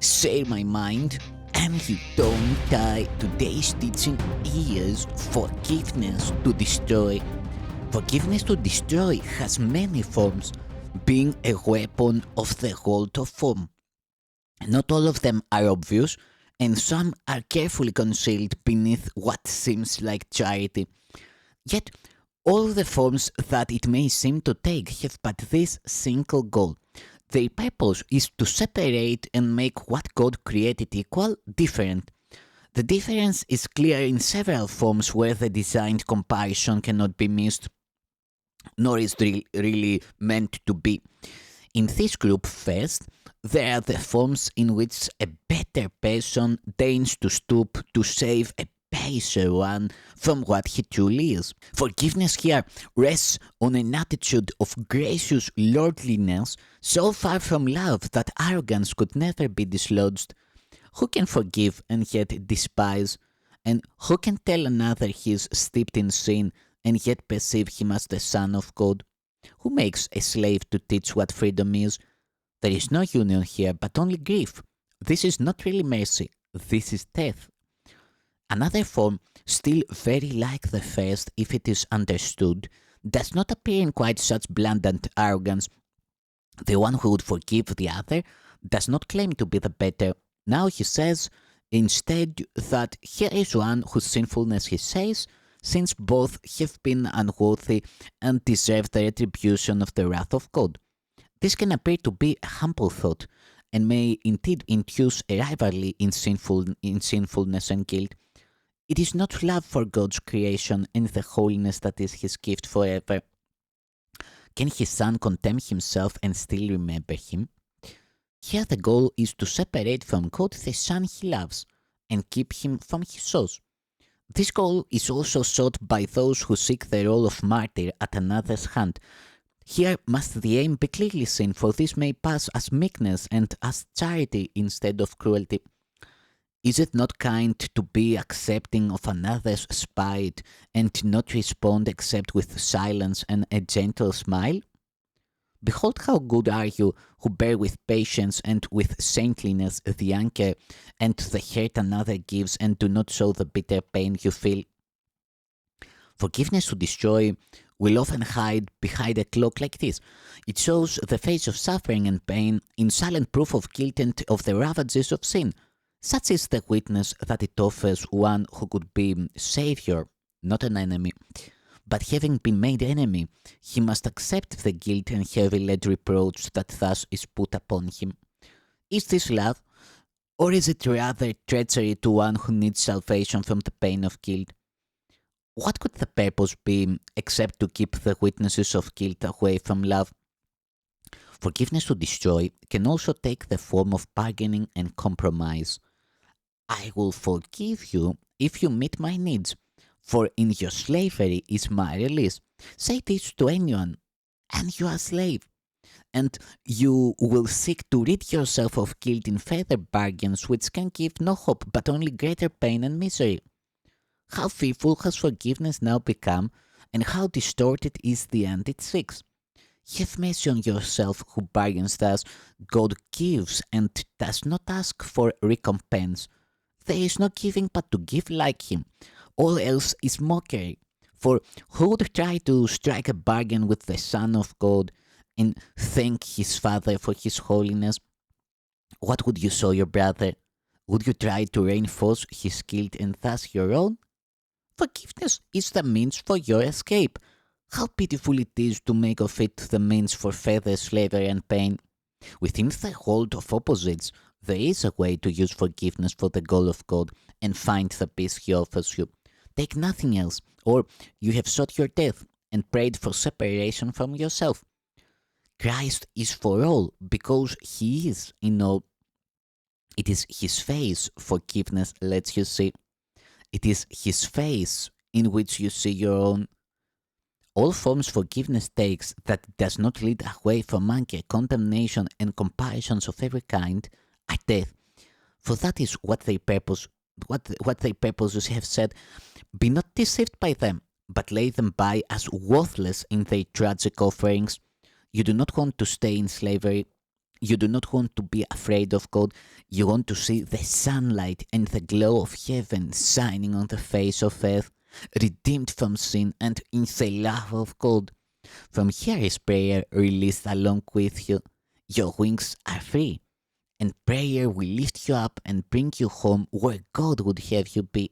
Share my mind, and you don't die. Today's teaching is forgiveness to destroy. Forgiveness to destroy has many forms, being a weapon of the world of form. Not all of them are obvious, and some are carefully concealed beneath what seems like charity. Yet, all the forms that it may seem to take have but this single goal. Their purpose is to separate and make what God created equal different. The difference is clear in several forms where the designed comparison cannot be missed, nor is really meant to be. In this group, first, there are the forms in which a better person deigns to stoop to save a baser one from what he truly is. Forgiveness here rests on an attitude of gracious lordliness, so far from love that arrogance could never be dislodged. Who can forgive and yet despise? And who can tell another he is steeped in sin and yet perceive him as the Son of God? Who makes a slave to teach what freedom is? There is no union here, but only grief. This is not really mercy, this is death. Another form, still very like the first if it is understood, does not appear in quite such blatant arrogance. The one who would forgive the other does not claim to be the better. Now he says instead that here is one whose sinfulness he says, since both have been unworthy and deserve the retribution of the wrath of God. This can appear to be a humble thought, and may indeed induce a rivalry in sinfulness and guilt. It is not love for God's creation and the holiness that is his gift forever. Can his son condemn himself and still remember him? Here the goal is to separate from God the son he loves and keep him from his source. This goal is also sought by those who seek the role of martyr at another's hand. Here must the aim be clearly seen, for this may pass as meekness and as charity instead of cruelty. Is it not kind to be accepting of another's spite and not respond except with silence and a gentle smile? Behold how good are you who bear with patience and with saintliness the anchor and the hurt another gives and do not show the bitter pain you feel. Forgiveness to destroy will often hide behind a cloak like this. It shows the face of suffering and pain in silent proof of guilt and of the ravages of sin. Such is the witness that it offers one who could be Savior, not an enemy. But having been made enemy, he must accept the guilt and heavy-laden reproach that thus is put upon him. Is this love, or is it rather treachery to one who needs salvation from the pain of guilt? What could the purpose be except to keep the witnesses of guilt away from love? Forgiveness to destroy can also take the form of bargaining and compromise. I will forgive you if you meet my needs, for in your slavery is my release. Say this to anyone, and you are a slave. And you will seek to rid yourself of guilt in further bargains which can give no hope but only greater pain and misery. How fearful has forgiveness now become, and how distorted is the end it seeks. Have mercy on yourself who bargains thus. God gives and does not ask for recompense. There is no giving but to give like him. All else is mockery. For who would try to strike a bargain with the Son of God and thank his Father for his holiness? What would you show your brother? Would you try to reinforce his guilt and thus your own? Forgiveness is the means for your escape. How pitiful it is to make of it the means for further slavery and pain. Within the world of opposites, there is a way to use forgiveness for the goal of God and find the peace he offers you. Take nothing else, or you have sought your death and prayed for separation from yourself. Christ is for all because he is in all. It is his face forgiveness lets you see. It is his face in which you see your own. All forms forgiveness takes that does not lead away from anger, condemnation, and comparisons of every kind are death. For that is what their purpose, what their purposes have said. Be not deceived by them, but lay them by as worthless in their tragic offerings. You do not want to stay in slavery. You do not want to be afraid of God. You want to see the sunlight and the glow of heaven shining on the face of earth, redeemed from sin and in the love of God. From here is prayer released along with you. Your wings are free, and prayer will lift you up and bring you home where God would have you be